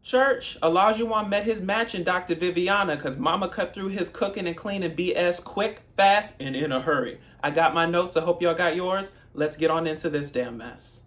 Church, Olajuwon met his match in Dr. Viviana because mama cut through his cooking and cleaning BS quick, fast, and in a hurry. I got my notes. I hope y'all got yours. Let's get on into this damn mess.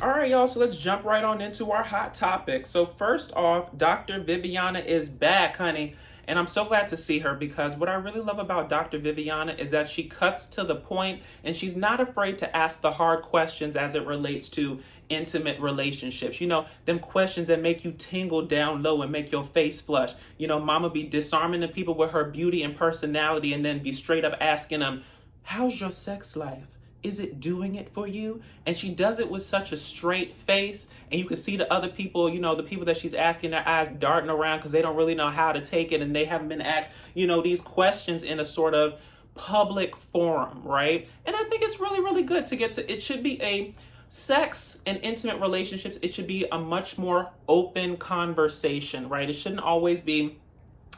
All right, y'all, so let's jump right on into our hot topic. So first off, Dr. Viviana is back, honey. And I'm so glad to see her because what I really love about Dr. Viviana is that she cuts to the point and she's not afraid to ask the hard questions as it relates to intimate relationships. You know, them questions that make you tingle down low and make your face flush. You know, mama be disarming the people with her beauty and personality and then be straight up asking them, how's your sex life? Is it doing it for you? And she does it with such a straight face. And you can see the other people, you know, the people that she's asking, their eyes darting around because they don't really know how to take it. And they haven't been asked, you know, these questions in a sort of public forum, right? And I think it's really, really good to get to. It should be a sex and intimate relationships. It should be a much more open conversation, right? It shouldn't always be,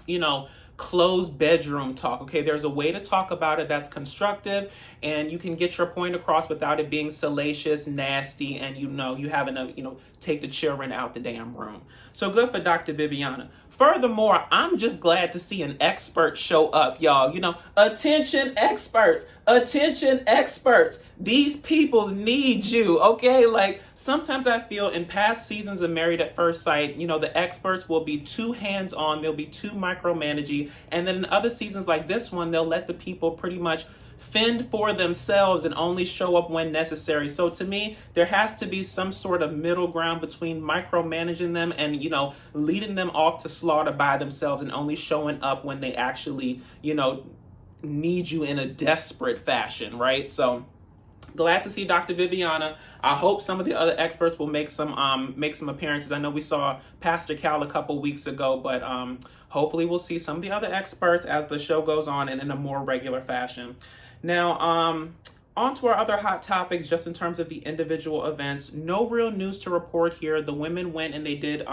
you know, closed bedroom talk. Okay, there's a way to talk about it that's constructive and you can get your point across without it being salacious, nasty, and you know, you having to, you know, take the children out the damn room. So good for Dr. Viviana. Furthermore, I'm just glad to see an expert show up, y'all. You know, attention experts, attention experts. These people need you, okay? Like sometimes I feel in past seasons of Married at First Sight, you know, the experts will be too hands-on, they'll be too micromanaging. And then in other seasons like this one, they'll let the people pretty much fend for themselves and only show up when necessary. So to me, there has to be some sort of middle ground between micromanaging them and, you know, leading them off to slaughter by themselves and only showing up when they actually, you know, need you in a desperate fashion, right? So glad to see Dr. Viviana. I hope some of the other experts will make some appearances. I know we saw Pastor Cal a couple weeks ago, but hopefully we'll see some of the other experts as the show goes on and in a more regular fashion. Now, on to our other hot topics, just in terms of the individual events. No real news to report here. The women went and they did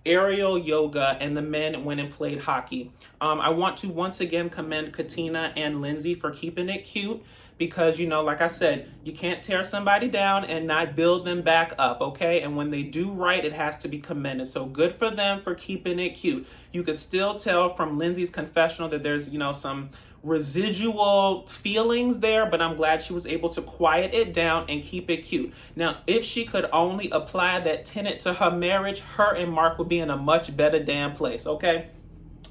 aerial yoga and the men went and played hockey. I want to once again commend Katina and Lindsey for keeping it cute. Because, you know, like I said, you can't tear somebody down and not build them back up, okay? And when they do right, it has to be commended. So good for them for keeping it cute. You could still tell from Lindsey's confessional that there's, you know, some residual feelings there, but I'm glad she was able to quiet it down and keep it cute. Now, if she could only apply that tenet to her marriage, her and Mark would be in a much better damn place, okay?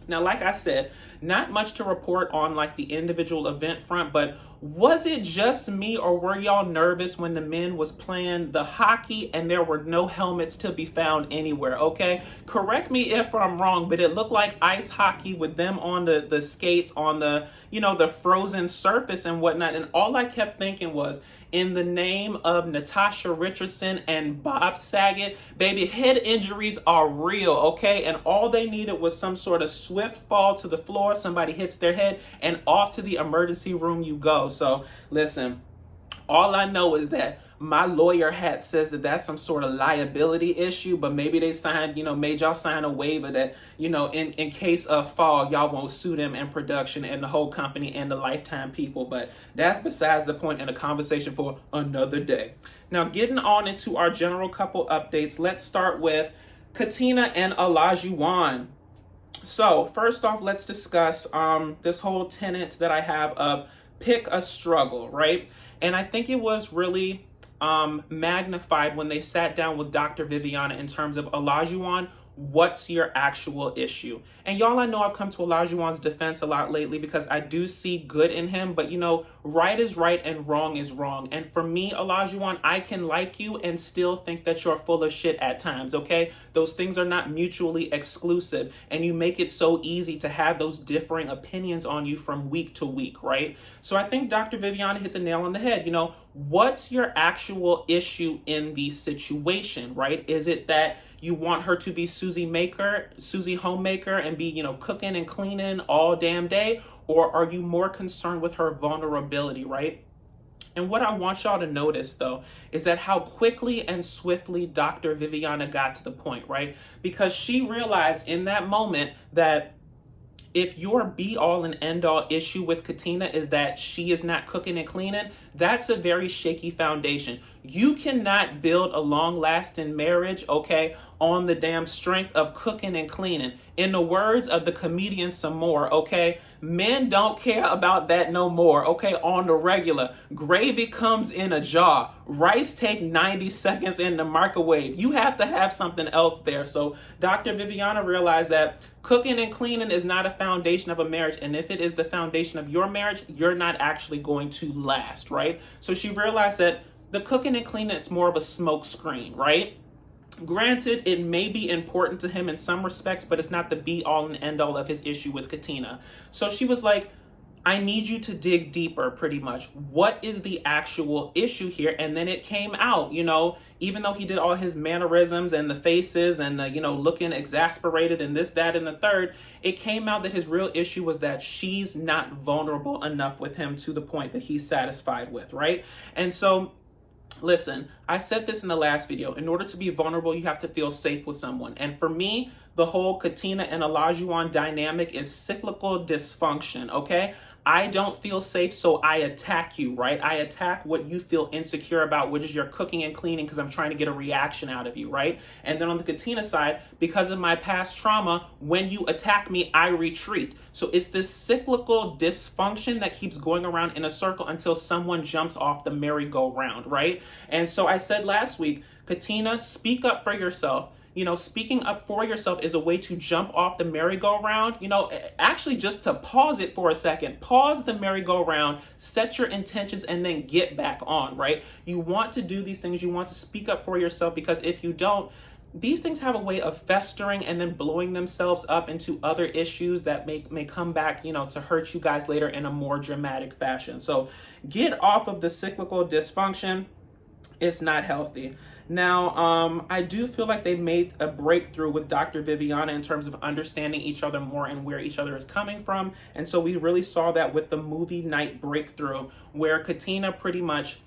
Now, like I said, not much to report on like the individual event front, but was it just me or were y'all nervous when the men was playing the hockey and there were no helmets to be found anywhere, okay? Correct me if I'm wrong, but it looked like ice hockey with them on the skates on the, you know, the frozen surface and whatnot. And all I kept thinking was, in the name of Natasha Richardson and Bob Saget, baby, head injuries are real, okay? And all they needed was some sort of swift fall to the floor, somebody hits their head, and off to the emergency room you go. So listen, all I know is that my lawyer hat says that that's some sort of liability issue, but maybe they signed, you know, made y'all sign a waiver that, you know, in case of fall, y'all won't sue them in production and the whole company and the Lifetime people. But that's besides the point and a conversation for another day. Now, getting on into our general couple updates, let's start with Katina and Olajuwon. So first off, let's discuss this whole tenet that I have of pick a struggle, right? And I think it was really magnified when they sat down with Dr. Viviana in terms of Olajuwon, what's your actual issue? And y'all, I know I've come to Olajuwon's defense a lot lately because I do see good in him, but you know, right is right and wrong is wrong. And for me, Olajuwon, I can like you and still think that you're full of shit at times, okay? Those things are not mutually exclusive, and you make it so easy to have those differing opinions on you from week to week, right? So I think Dr. Viviana hit the nail on the head. You know, what's your actual issue in the situation, right? Is it that you want her to be Susie Homemaker and be, you know, cooking and cleaning all damn day? Or are you more concerned with her vulnerability, right? And what I want y'all to notice, though, is that how quickly and swiftly Dr. Viviana got to the point, right? Because she realized in that moment that If your be all and end all issue with Katina is that she is not cooking and cleaning, that's a very shaky foundation. You cannot build a long lasting marriage, okay, on the damn strength of cooking and cleaning. In the words of the comedian some more, okay, men don't care about that no more, okay, on the regular. Gravy comes in a jar. Rice take 90 seconds in the microwave. You have to have something else there. So Dr. Viviana realized that cooking and cleaning is not a foundation of a marriage. And if it is the foundation of your marriage, you're not actually going to last, right? So she realized that the cooking and cleaning, it's more of a smoke screen, right? Granted, it may be important to him in some respects, but it's not the be all and end all of his issue with Katina. So she was like, I need you to dig deeper, pretty much. What is the actual issue here? And then it came out, even though he did all his mannerisms and the faces and looking exasperated and this, that, and the third, it came out that his real issue was that she's not vulnerable enough with him to the point that he's satisfied with, right? And so, listen, I said this in the last video. In order to be vulnerable, you have to feel safe with someone. And for me, the whole Katina and Olajuwon dynamic is cyclical dysfunction, okay? I don't feel safe, so I attack you, right? I attack what you feel insecure about, which is your cooking and cleaning, because I'm trying to get a reaction out of you, right? And then on the Katina side, because of my past trauma, when you attack me, I retreat. So it's this cyclical dysfunction that keeps going around in a circle until someone jumps off the merry-go-round, right? And so I said last week, Katina, speak up for yourself. Speaking up for yourself is a way to jump off the merry-go-round, actually just to pause it for a second, pause the merry-go-round, set your intentions, and then get back on, right? You want to do these things. You want to speak up for yourself, because if you don't, these things have a way of festering and then blowing themselves up into other issues that may come back, to hurt you guys later in a more dramatic fashion. So get off of the cyclical dysfunction. It's not healthy. Now, I do feel like they made a breakthrough with Dr. Viviana in terms of understanding each other more and where each other is coming from. And so we really saw that with the movie night breakthrough, where Katina pretty much,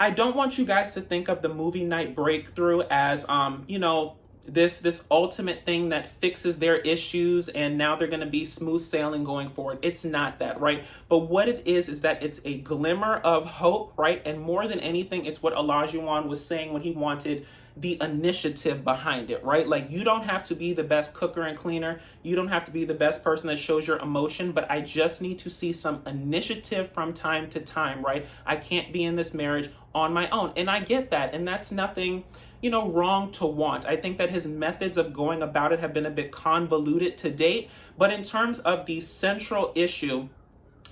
I don't want you guys to think of the movie night breakthrough as, this ultimate thing that fixes their issues and now they're going to be smooth sailing going forward. It's not that, right? But what it is that it's a glimmer of hope, right? And more than anything, it's what Olajuwon was saying when he wanted the initiative behind it, right? Like, you don't have to be the best cooker and cleaner. You don't have to be the best person that shows your emotion, but I just need to see some initiative from time to time, right? I can't be in this marriage on my own. And I get that. And that's nothing, wrong to want. I think that his methods of going about it have been a bit convoluted to date. But in terms of the central issue,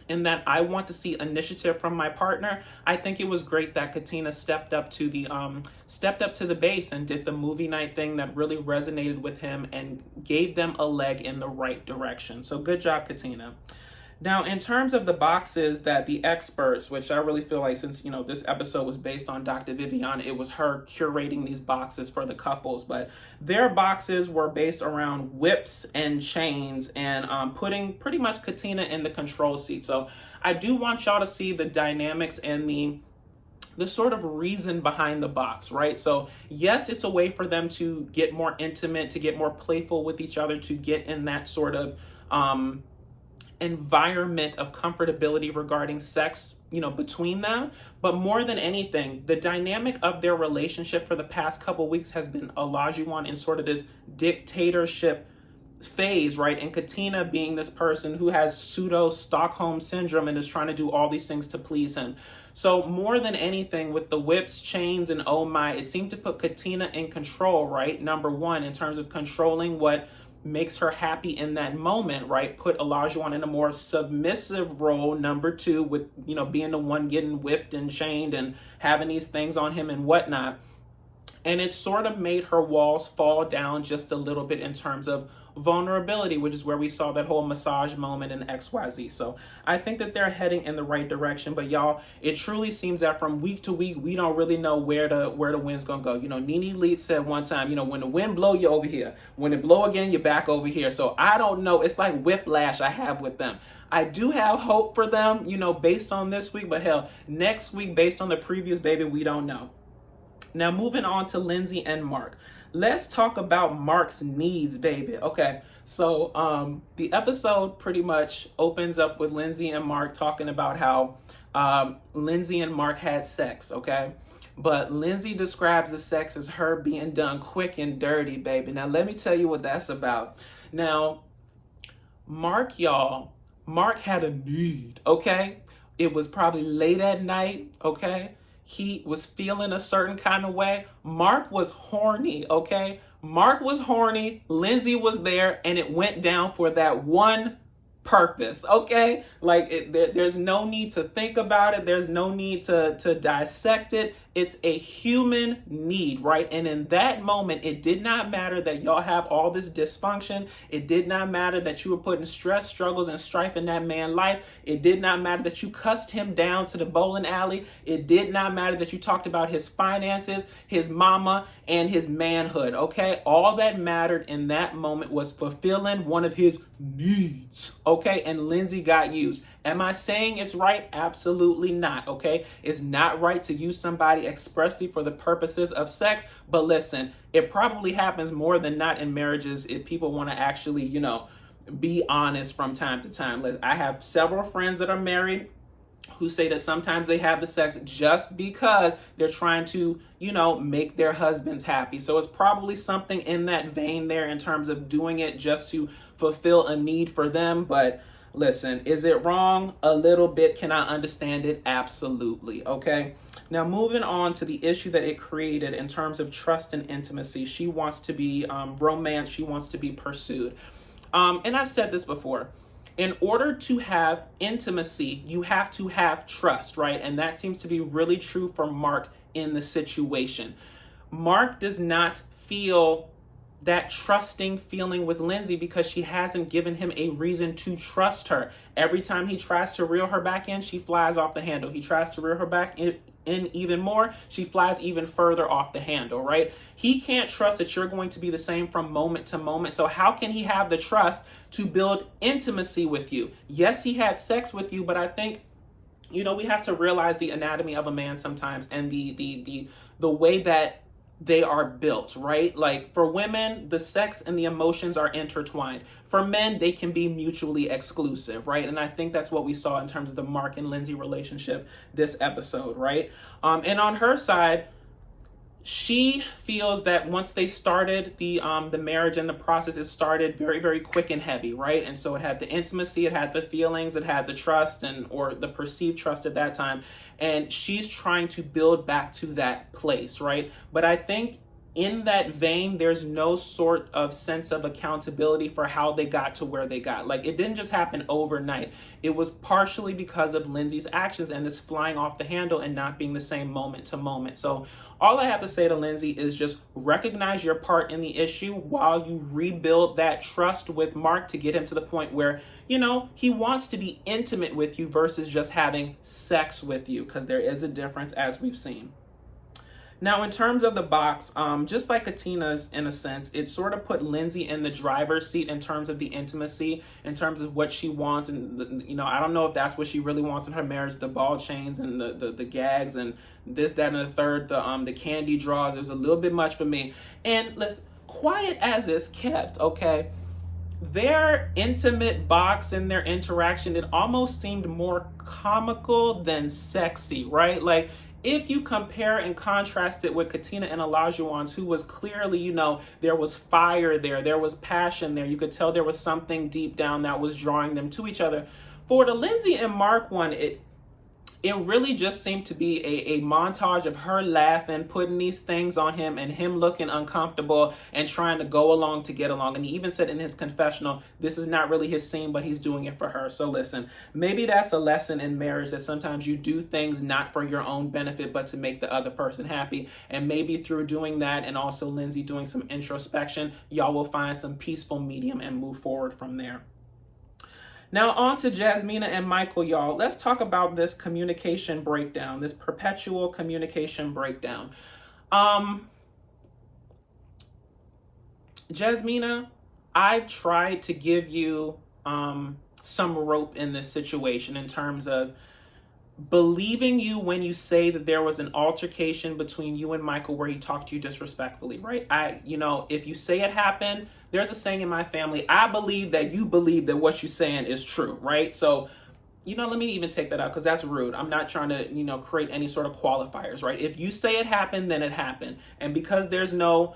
in that I want to see initiative from my partner, I think it was great that Katina stepped up to the base and did the movie night thing that really resonated with him and gave them a leg in the right direction. So good job, Katina. Now, in terms of the boxes that the experts, which I really feel like, since, this episode was based on Dr. Viviana, it was her curating these boxes for the couples, but their boxes were based around whips and chains and putting pretty much Katina in the control seat. So I do want y'all to see the dynamics and the sort of reason behind the box, right? So yes, it's a way for them to get more intimate, to get more playful with each other, to get in that sort of environment of comfortability regarding sex, between them. But more than anything, the dynamic of their relationship for the past couple weeks has been Olajuwon in sort of this dictatorship phase, right? And Katina being this person who has pseudo Stockholm syndrome and is trying to do all these things to please him. So more than anything, with the whips, chains, and oh my, it seemed to put Katina in control, right? Number one, in terms of controlling what makes her happy in that moment, right? Put Olajuwon in a more submissive role. Number two, with, being the one getting whipped and chained and having these things on him and whatnot. And it sort of made her walls fall down just a little bit in terms of vulnerability, which is where we saw that whole massage moment in XYZ. So I think that they're heading in the right direction. But y'all, it truly seems that from week to week, we don't really know where the wind's gonna go. Nene Leakes said one time, when the wind blow, you're over here. When it blow again, you're back over here. So I don't know. It's like whiplash I have with them. I do have hope for them, based on this week. But hell, next week, based on the previous baby, we don't know. Now, moving on to Lindsey and Mark. let's talk about Mark's needs, baby. Okay, so the episode pretty much opens up with Lindsey and Mark talking about how Lindsey and Mark had sex, okay? But Lindsey describes the sex as her being done quick and dirty, baby. Now, let me tell you what that's about. Now, Mark had a need, okay? It was probably late at night, okay? He was feeling a certain kind of way. Mark was horny, okay? Mark was horny. Lindsey was there, and it went down for that one purpose, okay? Like, there's no need to think about it. There's no need to dissect it. It's a human need, right? And in that moment, it did not matter that y'all have all this dysfunction. It did not matter that you were putting stress, struggles, and strife in that man's life. It did not matter that you cussed him down to the bowling alley. It did not matter that you talked about his finances, his mama, and his manhood, okay? All that mattered in that moment was fulfilling one of his needs, okay? And Lindsey got used. Am I saying it's right? Absolutely not, okay? It's not right to use somebody expressly for the purposes of sex, but listen, it probably happens more than not in marriages if people want to actually, be honest from time to time. I have several friends that are married who say that sometimes they have the sex just because they're trying to, make their husbands happy. So it's probably something in that vein there in terms of doing it just to fulfill a need for them, but listen, is it wrong? A little bit. Can I understand it? Absolutely. Okay. Now, moving on to the issue that it created in terms of trust and intimacy. She wants to be romanced. She wants to be pursued. And I've said this before. In order to have intimacy, you have to have trust, right? And that seems to be really true for Mark in the situation. Mark does not feel that trusting feeling with Lindsey because she hasn't given him a reason to trust her. Every time he tries to reel her back in, she flies off the handle. He tries to reel her back in even more, she flies even further off the handle, right? He can't trust that you're going to be the same from moment to moment. So how can he have the trust to build intimacy with you? Yes, he had sex with you, but I think we have to realize the anatomy of a man sometimes and the way that they are built, right? Like for women, the sex and the emotions are intertwined. For men, they can be mutually exclusive, right? And I think that's what we saw in terms of the Mark and Lindsey relationship this episode, right? And on her side, she feels that once they started the marriage and the process, it started very, very quick and heavy, right? And so it had the intimacy, it had the feelings, it had the trust or the perceived trust at that time. And she's trying to build back to that place, right? But I think in that vein, there's no sort of sense of accountability for how they got to where they got. Like, it didn't just happen overnight. It was partially because of Lindsey's actions and this flying off the handle and not being the same moment to moment. So all I have to say to Lindsey is just recognize your part in the issue while you rebuild that trust with Mark to get him to the point where, he wants to be intimate with you versus just having sex with you, because there is a difference, as we've seen. Now, in terms of the box, just like Katina's, in a sense, it sort of put Lindsey in the driver's seat in terms of the intimacy, in terms of what she wants. And, I don't know if that's what she really wants in her marriage, the ball chains and the gags and this, that, and the third, the candy draws. It was a little bit much for me. And let's, quiet as it's kept, okay? Their intimate box and their interaction, it almost seemed more comical than sexy, right? Like, if you compare and contrast it with Katina and Olajuwon's, who was clearly, there was fire there was passion there. You could tell there was something deep down that was drawing them to each other. For the Lindsey and Mark one, it really just seemed to be a montage of her laughing, putting these things on him, and him looking uncomfortable and trying to go along to get along. And he even said in his confessional, this is not really his scene, but he's doing it for her. So listen, maybe that's a lesson in marriage, that sometimes you do things not for your own benefit, but to make the other person happy. And maybe through doing that, and also Lindsey doing some introspection, y'all will find some peaceful medium and move forward from there. Now on to Jasmina and Michael, y'all. Let's talk about this communication breakdown, this perpetual communication breakdown. Jasmina, I've tried to give you some rope in this situation in terms of believing you when you say that there was an altercation between you and Michael where he talked to you disrespectfully, right? If you say it happened, there's a saying in my family, I believe that you believe that what you're saying is true, right? So, let me even take that out because that's rude. I'm not trying to, create any sort of qualifiers, right? If you say it happened, then it happened. And because there's no,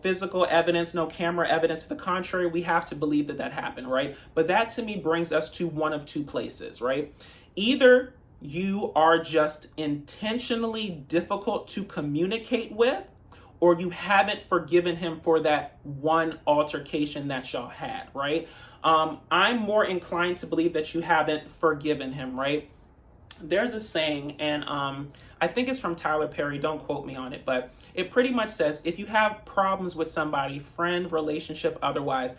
physical evidence, no camera evidence to the contrary, we have to believe that that happened, right? But that to me brings us to one of two places, right? Either you are just intentionally difficult to communicate with, or you haven't forgiven him for that one altercation that y'all had, right? I'm more inclined to believe that you haven't forgiven him, right? There's a saying, and I think it's from Tyler Perry, don't quote me on it, but it pretty much says, if you have problems with somebody, friend, relationship, otherwise,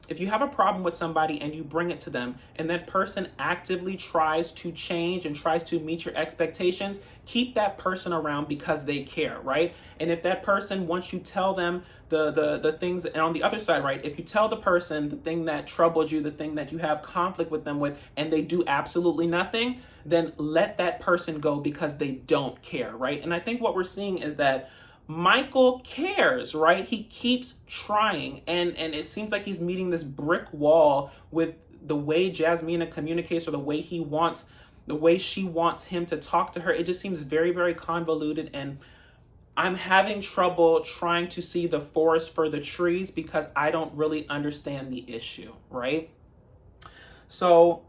if you have a problem with somebody and you bring it to them and that person actively tries to change and tries to meet your expectations, keep that person around because they care, right? And if that person, once you tell them the things, and on the other side, right, if you tell the person the thing that troubled you, the thing that you have conflict with them with, and they do absolutely nothing, then let that person go because they don't care, right? And I think what we're seeing is that Michael cares, right? He keeps trying, and it seems like he's meeting this brick wall with the way Jasmina communicates, or the way she wants him to talk to her. It just seems very, very convoluted, and I'm having trouble trying to see the forest for the trees because I don't really understand the issue, right? So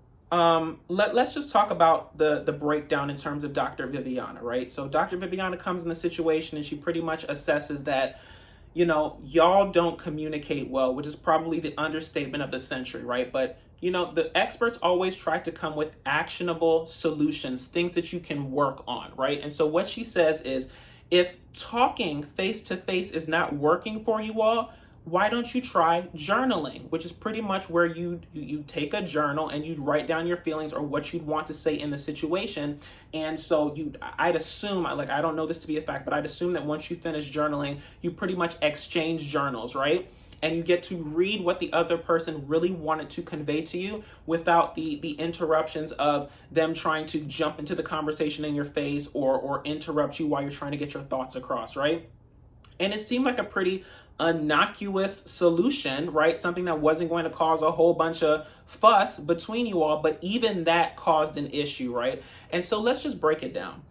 let's just talk about the breakdown in terms of Dr. Viviana, right? So Dr. Viviana comes in the situation and she pretty much assesses that, y'all don't communicate well, which is probably the understatement of the century, right? But, the experts always try to come with actionable solutions, things that you can work on, right? And so what she says is, if talking face to face is not working for you all, why don't you try journaling, which is pretty much where you take a journal and you write down your feelings or what you'd want to say in the situation. And so I'd assume, I don't know this to be a fact, but I'd assume that once you finish journaling, you pretty much exchange journals, right? And you get to read what the other person really wanted to convey to you without the interruptions of them trying to jump into the conversation in your face or interrupt you while you're trying to get your thoughts across, right? And it seemed like a pretty innocuous solution, right? Something that wasn't going to cause a whole bunch of fuss between you all, but even that caused an issue, right? And so let's just break it down.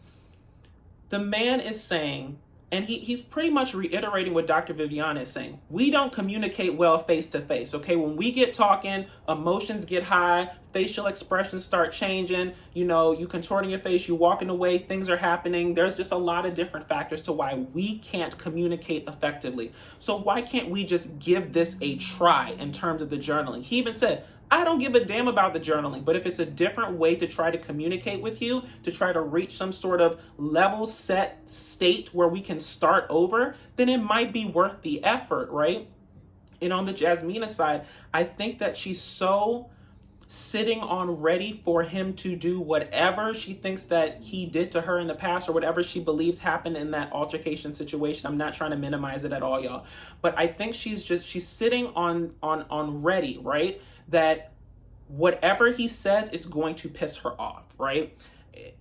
The man is saying, and he's pretty much reiterating what Dr. Viviana is saying. We don't communicate well face to face, okay? When we get talking, emotions get high, facial expressions start changing, you contorting your face, you walking away, things are happening. There's just a lot of different factors to why we can't communicate effectively. So why can't we just give this a try in terms of the journaling? He even said, I don't give a damn about the journaling, but if it's a different way to try to communicate with you, to try to reach some sort of level set state where we can start over, then it might be worth the effort, right? And on the Jasmina side, I think that she's so sitting on ready for him to do whatever she thinks that he did to her in the past, or whatever she believes happened in that altercation situation. I'm not trying to minimize it at all, y'all. But I think she's sitting on ready, right? That whatever he says, it's going to piss her off, right?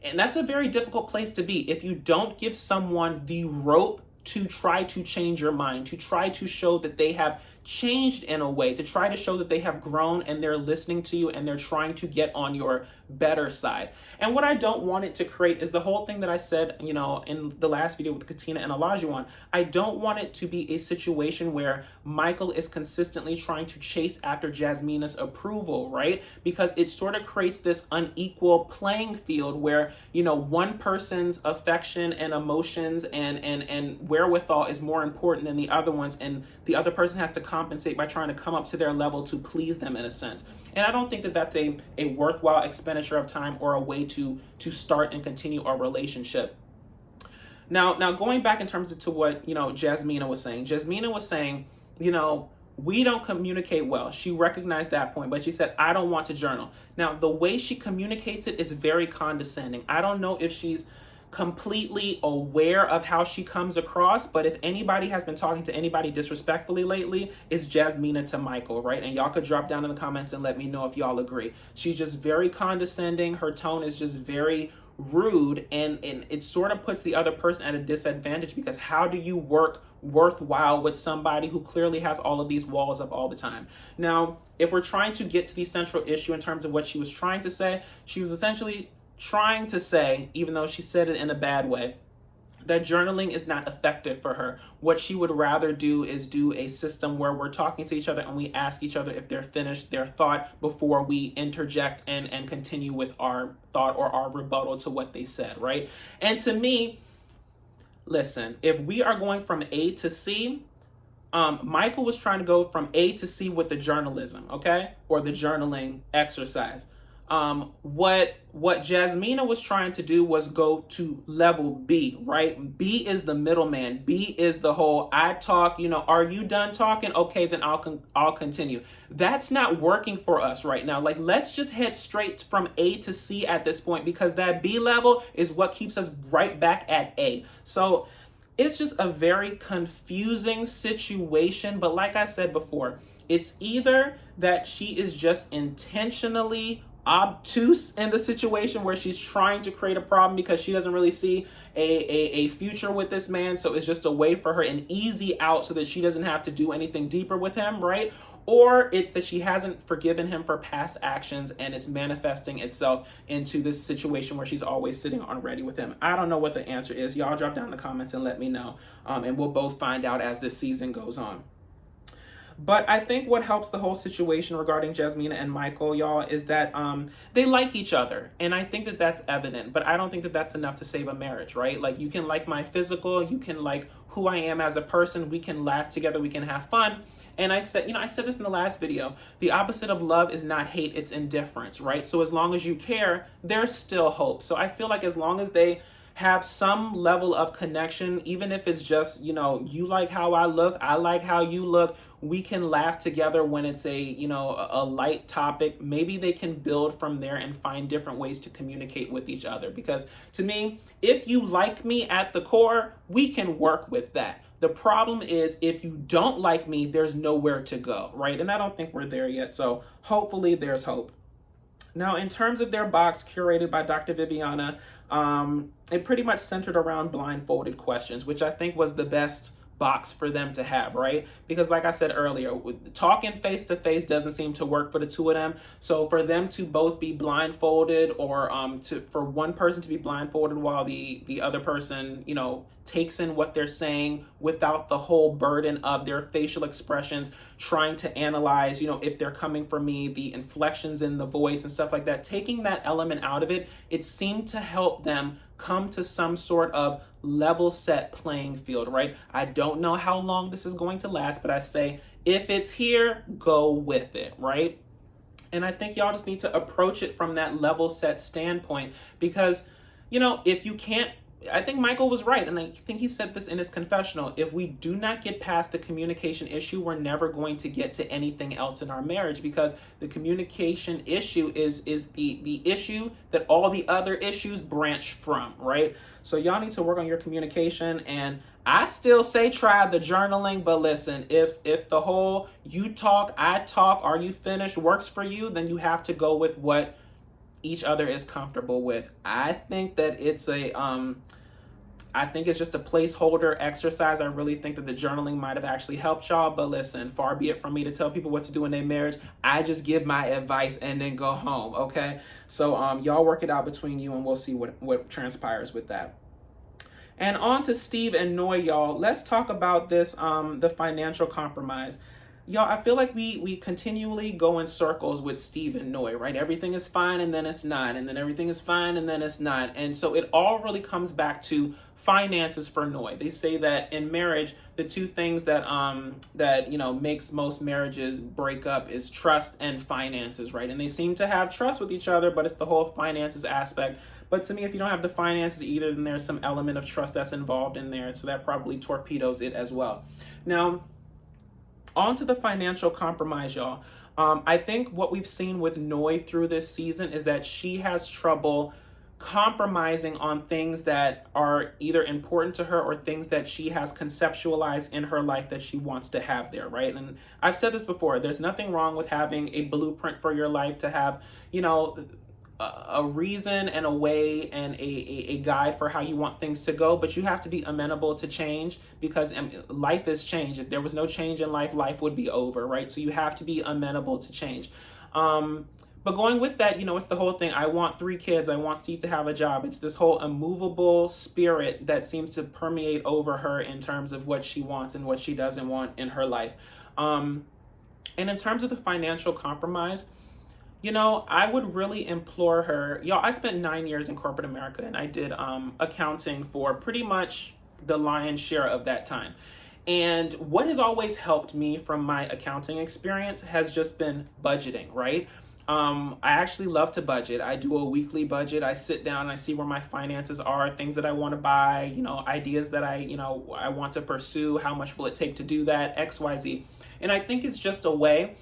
And that's a very difficult place to be if you don't give someone the rope to try to change your mind, to try to show that they have changed in a way, to try to show that they have grown and they're listening to you and they're trying to get on your better side. And what I don't want it to create is the whole thing that I said, in the last video with Katina and Olajuwon. I don't want it to be a situation where Michael is consistently trying to chase after Jasmina's approval, right? Because it sort of creates this unequal playing field where, one person's affection and emotions and wherewithal is more important than the other one's, and the other person has to compensate by trying to come up to their level to please them in a sense. And I don't think that that's a worthwhile expenditure of time or a way to start and continue our relationship. Now going back in terms of to what, Jasmina was saying. Jasmina was saying, we don't communicate well. She recognized that point, but she said, I don't want to journal. Now, the way she communicates it is very condescending. I don't know if she's completely aware of how she comes across, but if anybody has been talking to anybody disrespectfully lately, it's Jasmina to Michael, right? And y'all could drop down in the comments and let me know if y'all agree. She's just very condescending. Her tone is just very rude, and it sort of puts the other person at a disadvantage, because how do you work worthwhile with somebody who clearly has all of these walls up all the time? Now, if we're trying to get to the central issue in terms of what she was trying to say, she was essentially trying to say, even though she said it in a bad way, that journaling is not effective for her. What she would rather do is do a system where we're talking to each other and we ask each other if they're finished their thought before we interject and continue with our thought or our rebuttal to what they said, right? And to me, listen, if we are going from A to C, Michael was trying to go from A to C with the journalism, okay? Or the journaling exercise. What Jasmina was trying to do was go to level B, right? B is the middleman. B is the whole, I talk, are you done talking? Okay, then I'll continue. That's not working for us right now. Like, let's just head straight from A to C at this point, because that B level is what keeps us right back at A. So it's just a very confusing situation. But like I said before, it's either that she is just intentionally obtuse in the situation where she's trying to create a problem because she doesn't really see a future with this man, so it's just a way for her, an easy out, so that she doesn't have to do anything deeper with him, right? Or it's that she hasn't forgiven him for past actions and it's manifesting itself into this situation where she's always sitting on ready with him. I don't know what the answer is. Y'all drop down in the comments and let me know, and we'll both find out as this season goes on. But I think what helps the whole situation regarding Jasmina and Michael, y'all, is that they like each other. And I think that that's evident. But I don't think that that's enough to save a marriage, right? Like, you can like my physical, you can like who I am as a person, we can laugh together, we can have fun. And I said this in the last video, the opposite of love is not hate, it's indifference, right? So as long as you care, there's still hope. So I feel like as long as they have some level of connection, even if it's just, you like how I look, I like how you look, we can laugh together when it's a light topic. Maybe they can build from there and find different ways to communicate with each other. Because to me, if you like me at the core, we can work with that. The problem is, if you don't like me, there's nowhere to go, right? And I don't think we're there yet. So hopefully there's hope. Now, in terms of their box curated by Dr. Viviana, it pretty much centered around blindfolded questions, which I think was the best box for them to have, right? Because like I said earlier, talking face to face doesn't seem to work for the two of them. So for them to both be blindfolded, or for one person to be blindfolded while the other person, takes in what they're saying without the whole burden of their facial expressions, trying to analyze, if they're coming from me, the inflections in the voice and stuff like that, taking that element out of it, it seemed to help them come to some sort of level set playing field, right? I don't know how long this is going to last, but I say, if it's here, go with it, right? And I think y'all just need to approach it from that level set standpoint, because, if you can't, I think Michael was right, and I think he said this in his confessional, if we do not get past the communication issue, we're never going to get to anything else in our marriage, because the communication issue is the issue that all the other issues branch from, right? So y'all need to work on your communication, and I still say try the journaling, but listen, if the whole you talk, I talk, are you finished works for you, then you have to go with what each other is comfortable with. I think that it's I think it's just a placeholder exercise. I really think that the journaling might have actually helped y'all, but listen, far be it from me to tell people what to do in their marriage. I just give my advice and then go home, okay? So y'all work it out between you, and we'll see what transpires with that. And on to Steve and Noy, y'all. Let's talk about this, the financial compromise. Y'all, I feel like we continually go in circles with Steve and Noy, right? Everything is fine and then it's not, and then everything is fine and then it's not. And so it all really comes back to finances for Noy. They say that in marriage, the two things that makes most marriages break up is trust and finances, right? And they seem to have trust with each other, but it's the whole finances aspect. But to me, if you don't have the finances either, then there's some element of trust that's involved in there. So that probably torpedoes it as well. Now, on to the financial compromise, y'all. I think what we've seen with Noy through this season is that she has trouble compromising on things that are either important to her or things that she has conceptualized in her life that she wants to have there, right? And I've said this before, there's nothing wrong with having a blueprint for your life, to have, a reason and a way and a guide for how you want things to go, but you have to be amenable to change, because life is change. If there was no change in life, life would be over, right? So you have to be amenable to change. But going with that, it's the whole thing. I want 3 kids. I want Steve to have a job. It's this whole immovable spirit that seems to permeate over her in terms of what she wants and what she doesn't want in her life. And in terms of the financial compromise, I would really implore her. Y'all, I spent 9 years in corporate America, and I did accounting for pretty much the lion's share of that time. And what has always helped me from my accounting experience has just been budgeting, right? I actually love to budget. I do a weekly budget. I sit down and I see where my finances are, things that I want to buy, ideas that I want to pursue. How much will it take to do that? X, Y, Z. And I think it's just a way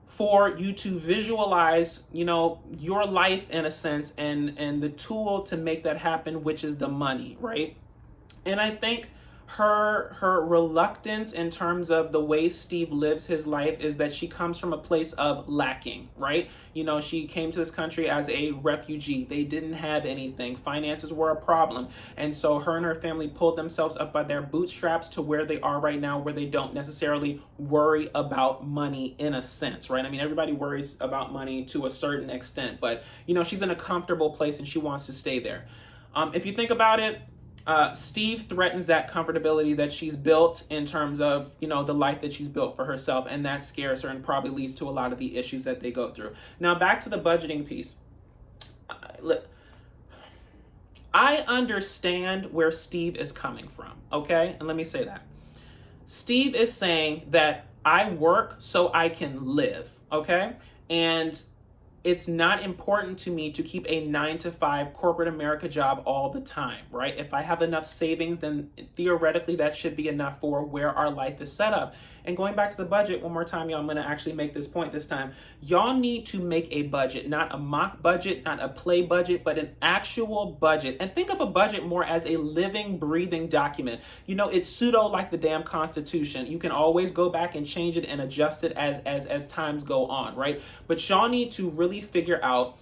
for you to visualize, your life in a sense, and the tool to make that happen, which is the money, right? And I think her reluctance in terms of the way Steve lives his life is that she comes from a place of lacking, right? She came to this country as a refugee. They didn't have anything. Finances were a problem. And so her and her family pulled themselves up by their bootstraps to where they are right now, where they don't necessarily worry about money in a sense, right? I mean, everybody worries about money to a certain extent, but, she's in a comfortable place and she wants to stay there. If you think about it, Steve threatens that comfortability that she's built in terms of, the life that she's built for herself, and that scares her and probably leads to a lot of the issues that they go through. Now, back to the budgeting piece. I understand where Steve is coming from, okay? And let me say that. Steve is saying that I work so I can live, okay? And it's not important to me to keep a 9-to-5 corporate America job all the time, right? If I have enough savings, then theoretically that should be enough for where our life is set up. And going back to the budget one more time, y'all, I'm going to actually make this point this time. Y'all need to make a budget, not a mock budget, not a play budget, but an actual budget. And think of a budget more as a living, breathing document. It's pseudo like the damn Constitution. You can always go back and change it and adjust it as times go on, right? But y'all need to really figure out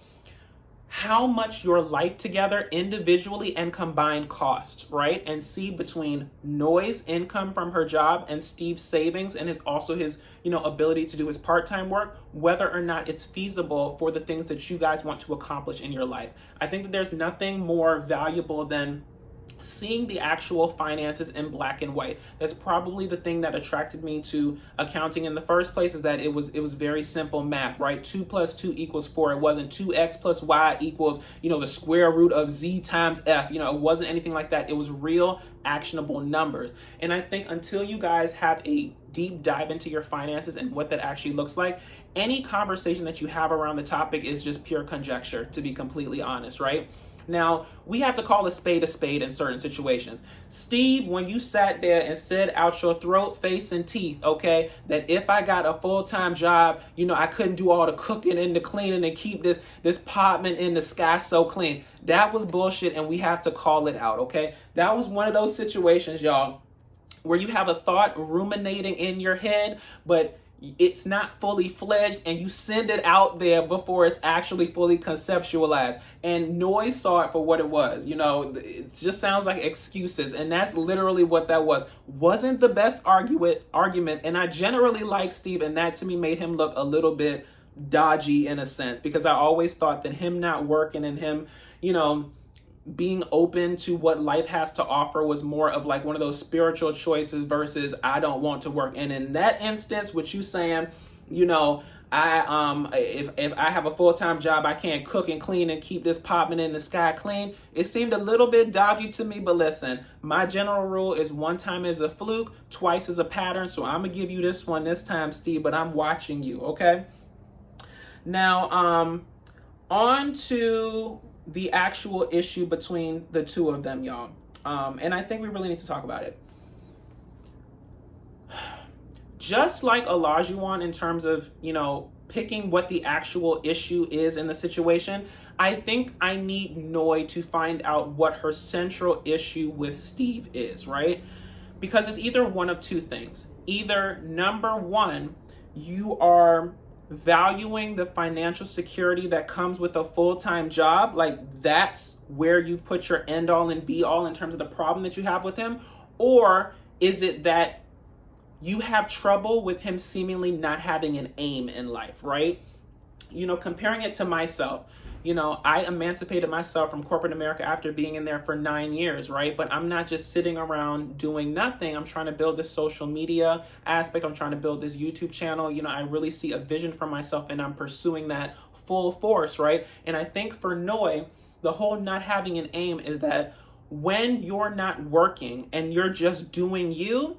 how much your life together individually and combined costs, right? And see between Noy's income from her job and Steve's savings and his ability to do his part-time work, whether or not it's feasible for the things that you guys want to accomplish in your life. I think that there's nothing more valuable than seeing the actual finances in black and white. That's probably the thing that attracted me to accounting in the first place, is that it was very simple math, right? 2 + 2 = 4. It wasn't 2x + y equals, the square root of z times f. It wasn't anything like that. It was real, actionable numbers. And I think until you guys have a deep dive into your finances and what that actually looks like, any conversation that you have around the topic is just pure conjecture, to be completely honest, right? Now, we have to call a spade in certain situations. Steve, when you sat there and said out your throat, face, and teeth, okay, that if I got a full-time job, I couldn't do all the cooking and the cleaning and keep this apartment in the sky so clean. That was bullshit, and we have to call it out, okay? That was one of those situations, y'all, where you have a thought ruminating in your head, but it's not fully fledged, and you send it out there before it's actually fully conceptualized. And Noy saw it for what it was. It just sounds like excuses, and that's literally what that was. Wasn't the best argument, and I generally like Steve, and that to me made him look a little bit dodgy in a sense, because I always thought that him not working and him, being open to what life has to offer was more of like one of those spiritual choices versus I don't want to work. And in that instance, what you saying, if I have a full-time job, I can't cook and clean and keep this apartment in the sky clean. It seemed a little bit dodgy to me, but listen, my general rule is 1 time is a fluke, twice is a pattern. So I'm gonna give you this one this time, Steve, but I'm watching you, okay? Now, on to the actual issue between the two of them, y'all. And I think we really need to talk about it. Just like Olajuwon in terms of, picking what the actual issue is in the situation, I think I need Noy to find out what her central issue with Steve is, right? Because it's either one of two things. Either, number one, you are valuing the financial security that comes with a full-time job, like that's where you put your end all and be all in terms of the problem that you have with him? Or is it that you have trouble with him seemingly not having an aim in life, right? Comparing it to myself, I emancipated myself from corporate America after being in there for 9 years, right? But I'm not just sitting around doing nothing. I'm trying to build this social media aspect. I'm trying to build this YouTube channel. I really see a vision for myself and I'm pursuing that full force, right? And I think for Noi, the whole not having an aim is that when you're not working and you're just doing you,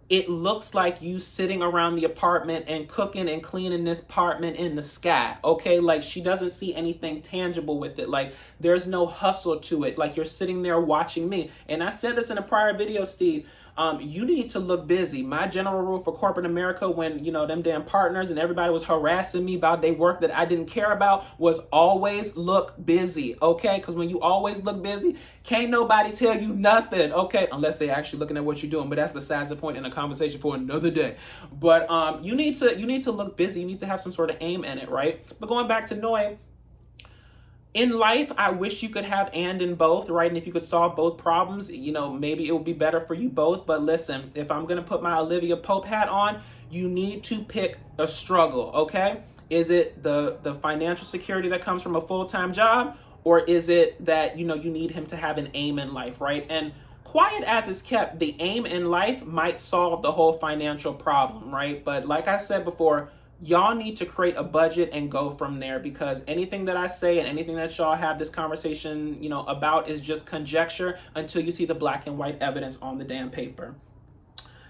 it looks like you sitting around the apartment and cooking and cleaning this apartment in the sky, okay? Like she doesn't see anything tangible with it. Like there's no hustle to it. Like you're sitting there watching me. And I said this in a prior video, Steve, you need to look busy. My general rule for corporate America when, them damn partners and everybody was harassing me about their work that I didn't care about was always look busy, okay? Because when you always look busy, can't nobody tell you nothing, okay? Unless they're actually looking at what you're doing, but that's besides the point in a conversation for another day. But you need to look busy. You need to have some sort of aim in it, right? But going back to Noi, in life, I wish you could have and in both, right? And if you could solve both problems, maybe it would be better for you both. But listen, if I'm going to put my Olivia Pope hat on, you need to pick a struggle, okay? Is it the financial security that comes from a full-time job? Or is it that, you need him to have an aim in life, right? And quiet as it's kept, the aim in life might solve the whole financial problem, right? But like I said before, y'all need to create a budget and go from there, because anything that I say and anything that y'all have this conversation, about is just conjecture until you see the black and white evidence on the damn paper.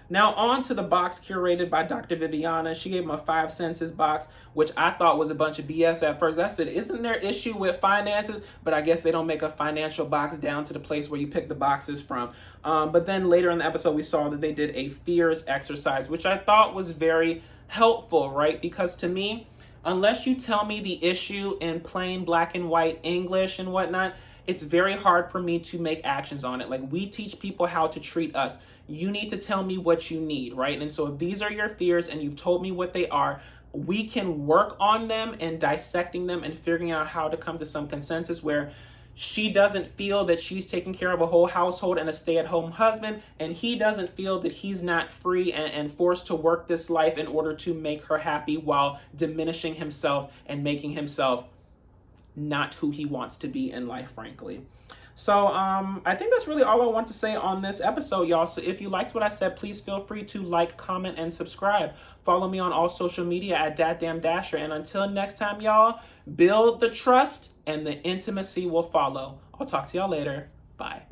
Now on to the box curated by Dr. Viviana. She gave him a 5 census box, which I thought was a bunch of BS at first. I said, isn't there issue with finances? But I guess they don't make a financial box down to the place where you pick the boxes from. But then later in the episode, we saw that they did a fears exercise, which I thought was very helpful, right? Because to me, unless you tell me the issue in plain black and white English and whatnot, it's very hard for me to make actions on it. Like we teach people how to treat us. You need to tell me what you need, right? And so if these are your fears and you've told me what they are, we can work on them and dissecting them and figuring out how to come to some consensus where she doesn't feel that she's taking care of a whole household and a stay-at-home husband, and he doesn't feel that he's not free and forced to work this life in order to make her happy while diminishing himself and making himself not who he wants to be in life, frankly. So I think that's really all I want to say on this episode, y'all. So if you liked what I said, please feel free to like, comment, and subscribe. Follow me on all social media at DatDamnDasher. And until next time, y'all, build the trust and the intimacy will follow. I'll talk to y'all later. Bye.